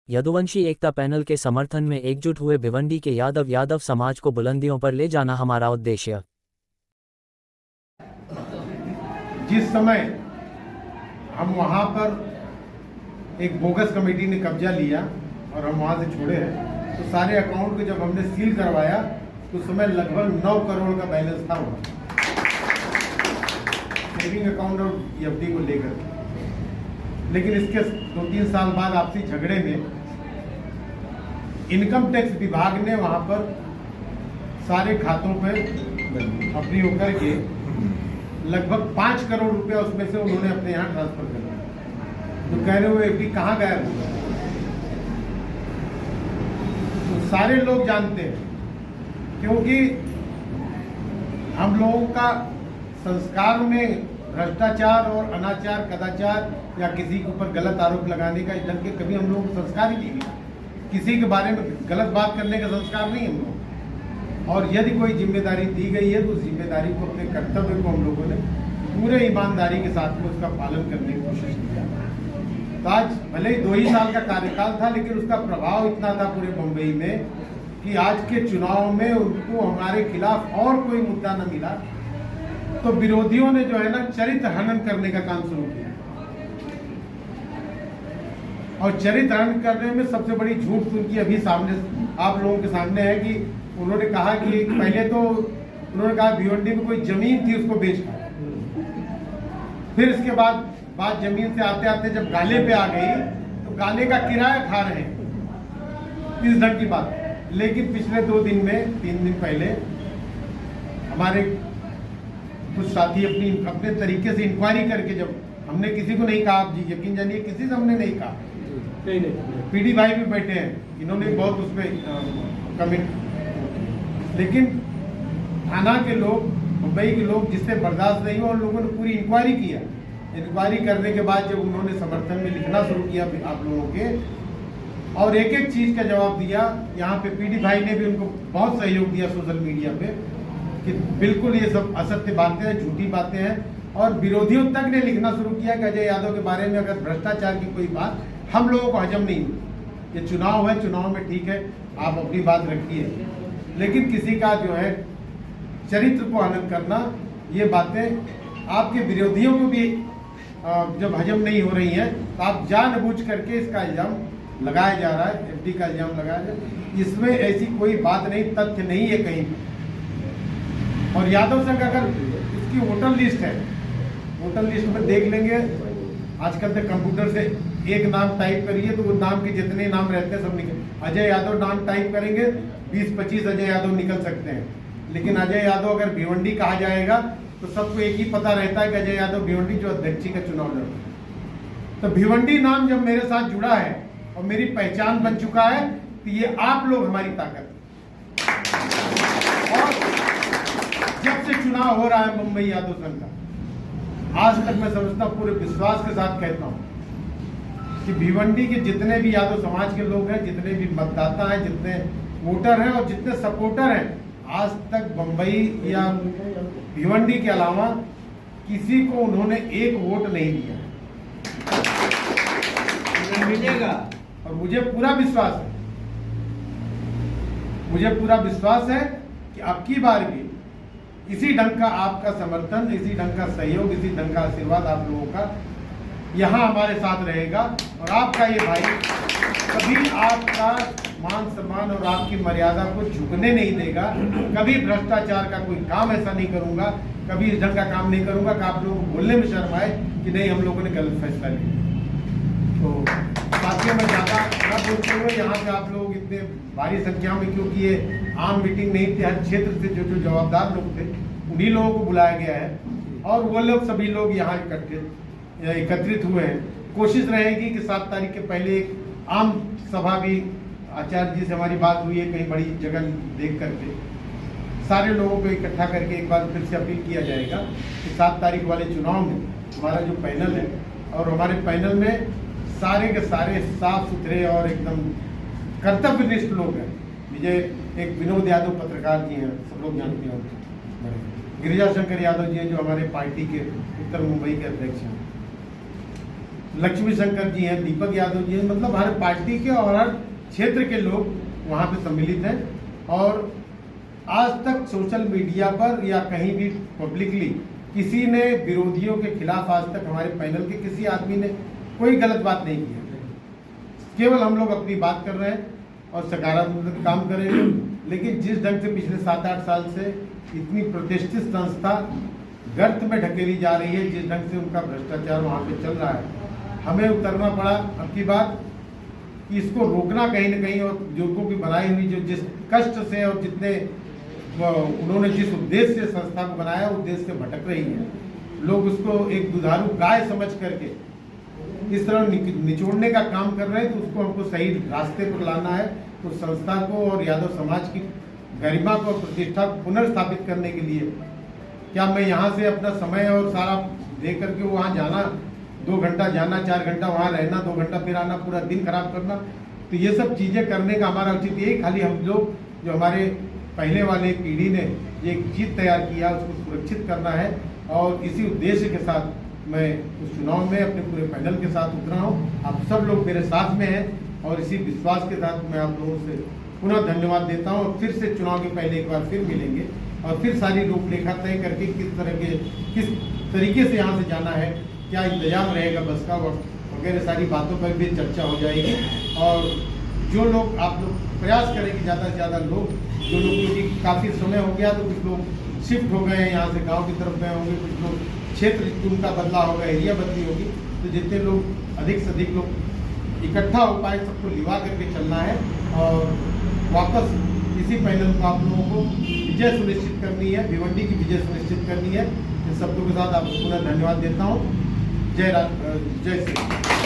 यदुवंशी एकता panel के समर्थन में एकजुट हुए भिवंडी के यादव समाज को बुलंदियों पर ले जाना हमारा उद्देश्य। जिस समय हम वहां पर एक बोगस कमेटी ने कब्जा लिया और हम वहां से छोड़े हैं, तो सारे अकाउंट को जब हमने सील करवाया तो उस समय लगभग 9 करोड़ का बैलेंस था वहां सेविंग अकाउंट और एफडी को लेकर। लेकिन इसके 2-3 साल बाद आपसी झगड़े में इनकम टैक्स विभाग ने वहां पर सारे खातों पर अपनी होकर के लगभग 5 करोड़ रुपया उसमें से उन्होंने अपने यहाँ ट्रांसफर कर दिया। तो कह रहे हो एफडी कहाँ गायब हुआ? तो सारे लोग जानते हैं, क्योंकि हम लोगों का संस्कार में भ्रष्टाचार और अनाचार कदाचार या किसी के ऊपर गलत आरोप लगाने का इस ढंग के कभी हम लोगों को संस्कार ही नहीं मिला। किसी के बारे में गलत बात करने का संस्कार नहीं हम लोग। और यदि कोई जिम्मेदारी दी गई है तो उस जिम्मेदारी को, अपने कर्तव्य को हम लोगों ने पूरे ईमानदारी के साथ में उसका पालन करने की कोशिश किया। तो आज भले ही 2 ही साल का कार्यकाल था, लेकिन उसका प्रभाव इतना था पूरे बम्बई में कि आज के चुनाव में उनको हमारे खिलाफ और कोई मुद्दा न मिला तो विरोधियों ने जो है ना चरित्र हनन करने का काम शुरू किया। और चरित्र हनन करने में सबसे बड़ी झूठ उनकी अभी सामने आप लोगों के सामने है कि उन्होंने कहा कि पहले तो उन्होंने कहा भिवंडी में कोई जमीन थी उसको बेच खाया। फिर इसके बाद बात जमीन से आते आते जब गाले पे आ गई तो गाले का किराया खा रहे हैं, इस ढंग की बात। लेकिन पिछले 2 दिन में 3 दिन पहले हमारे कुछ साथी अपने तरीके से इंक्वायरी करके, जब हमने किसी को नहीं कहा, आप जी यकीन जानिए किसी से हमने नहीं कहा, पीडी भाई भी बैठे हैं, इन्होंने बहुत उसमें कमेंट, लेकिन थाना के लोग, मुंबई के लोग जिससे बर्दाश्त नहीं हुआ उन लोगों ने पूरी इंक्वायरी किया। इंक्वायरी करने के बाद जब उन्होंने समर्थन में लिखना शुरू किया आप लोगों के और एक एक चीज का जवाब दिया, यहाँ पे पीडी भाई ने भी उनको बहुत सहयोग दिया सोशल मीडिया पे कि बिल्कुल ये सब असत्य बातें हैं, झूठी बातें हैं। और विरोधियों तक ने लिखना शुरू किया कि अजय यादव के बारे में अगर भ्रष्टाचार की कोई बात हम लोगों को हजम नहीं हुई। ये चुनाव है, चुनाव में ठीक है आप अपनी बात रखिए, लेकिन किसी का जो है चरित्र को हनन करना, ये बातें आपके विरोधियों को भी जब हजम नहीं हो रही हैं तो आप जानबूझ करके इसका इल्जाम लगाया जा रहा है, एफडी का इल्जाम लगाया जा रहा है। इसमें ऐसी कोई बात नहीं, तथ्य नहीं है कहीं। और यादव संघ अगर इसकी वोटर लिस्ट है, वोटर लिस्ट में देख लेंगे, आजकल तो कंप्यूटर से एक नाम टाइप करिए तो वो नाम के जितने नाम रहते हैं सब निकल, अजय यादव नाम टाइप करेंगे 20-25 अजय यादव निकल सकते हैं। लेकिन अजय यादव अगर भिवंडी कहा जाएगा तो सबको एक ही पता रहता है कि अजय यादव भिवंडी जो अध्यक्षी का चुनाव लड़ रहे हैं। तो भिवंडी नाम जब मेरे साथ जुड़ा है और मेरी पहचान बन चुका है तो ये आप लोग हमारी ताकत है। और जब से चुनाव हो रहा है मुंबई यादव संघ का, आज तक मैं समझता हूँ, पूरे विश्वास के साथ कहता हूँ कि भिवंडी के जितने भी यादव समाज के लोग हैं, जितने भी मतदाता हैं, जितने वोटर हैं और जितने सपोर्टर हैं, आज तक बंबई या भिवंडी के अलावा किसी को उन्होंने एक वोट नहीं दिया मिलेगा। और मुझे पूरा विश्वास है कि अब की बार भी इसी ढंग का आपका समर्थन, इसी ढंग का सहयोग, इसी ढंग का आशीर्वाद आप लोगों का यहाँ हमारे साथ रहेगा। और आपका ये भाई कभी आपका मान सम्मान और आपकी मर्यादा को झुकने नहीं देगा। कभी भ्रष्टाचार का कोई काम ऐसा नहीं करूंगा, कभी इस ढंग का काम नहीं करूंगा कि आप लोगों को बोलने में शर्म आए कि नहीं हम लोगों ने गलत फैसला लिया। तो साथियों में ज़्यादा न बोलते हुए, यहाँ पे आप लोग इतने भारी संख्या में, क्योंकि ये आम मीटिंग नहीं थी, हर क्षेत्र से जो जो जवाबदार लोग थे उन्हीं लोगों को बुलाया गया है और वो लोग सभी लोग यहाँ एकत्रित हुए हैं। कोशिश रहेगी कि 7 तारीख के पहले एक आम सभा भी, आचार्य जी से हमारी बात हुई है, कहीं बड़ी जगह देख करके सारे लोगों को इकट्ठा करके एक बार फिर से अपील किया जाएगा कि 7 तारीख वाले चुनाव में हमारा जो पैनल है, और हमारे पैनल में सारे के सारे साफ सुथरे और एकदम कर्तव्यनिष्ठ लोग हैं। विजय एक विनोद यादव पत्रकार जी हैं, सब लोग जानते हैं, गिरिजा शंकर यादव जी हैं जो हमारे पार्टी के उत्तर मुंबई के अध्यक्ष हैं, लक्ष्मी शंकर जी हैं, दीपक यादव जी हैं, मतलब हर पार्टी के और हर क्षेत्र के लोग वहाँ पे सम्मिलित हैं। और आज तक सोशल मीडिया पर या कहीं भी पब्लिकली किसी ने विरोधियों के खिलाफ आज तक हमारे पैनल के किसी आदमी ने कोई गलत बात नहीं की है। केवल हम लोग अपनी बात कर रहे हैं और सकारात्मक काम करेंगे। लेकिन जिस ढंग से पिछले 7-8 साल से इतनी प्रतिष्ठित संस्था गर्त में ढकेली जा रही है, जिस ढंग से उनका भ्रष्टाचार वहाँ पे चल रहा है, हमें उतरना पड़ा। अब की बात कि इसको रोकना कहीं न कहीं, और बुजुर्गों की बनाई हुई जो जिस कष्ट से और जितने उन्होंने जिस उद्देश्य से संस्था को बनाया, उद्देश्य से भटक रही है। लोग उसको एक दुधारू गाय समझ करके इस तरह निचोड़ने का काम कर रहे हैं, तो उसको हमको सही रास्ते पर लाना है। तो संस्था को और यादव समाज की गरिमा को और प्रतिष्ठा को पुनर्स्थापित करने के लिए क्या मैं यहाँ से अपना समय और सारा दे करके वहाँ जाना, 2 घंटा जाना, 4 घंटा वहाँ रहना, 2 घंटा फिर आना, पूरा दिन खराब करना, तो ये सब चीज़ें करने का हमारा उचित यही, खाली हम लोग जो हमारे पहले वाले पीढ़ी ने ये एक चीज़ तैयार किया उसको सुरक्षित करना है। और इसी उद्देश्य के साथ मैं उस चुनाव में अपने पूरे पैनल के साथ उतरा हूँ। आप सब लोग मेरे साथ में हैं और इसी विश्वास के साथ मैं आप लोगों से पुनः धन्यवाद देता हूँ। और फिर से चुनाव के पहले एक बार फिर मिलेंगे और फिर सारी रूपरेखा तय करके किस तरीके से यहाँ से जाना है, क्या इंतजाम रहेगा बस का, वगैरह सारी बातों पर भी चर्चा हो जाएगी। और जो लोग आप लोग प्रयास करेंगे, ज़्यादा से ज़्यादा लोग, जो लोग क्योंकि काफ़ी समय हो गया तो कुछ लोग शिफ्ट हो गए हैं यहाँ से, गांव की तरफ गए होंगे, कुछ लोग क्षेत्र उनका बदला होगा, एरिया बदली होगी, तो जितने लोग अधिक से अधिक लोग इकट्ठा हो पाए सबको लिवा करके चलना है और वापस इसी पैनल को आप लोगों को विजय सुनिश्चित करनी है, भिवंडी की विजय सुनिश्चित करनी है। इन सबको के साथ आपको पुनः धन्यवाद देता हूँ। जय श्री राम।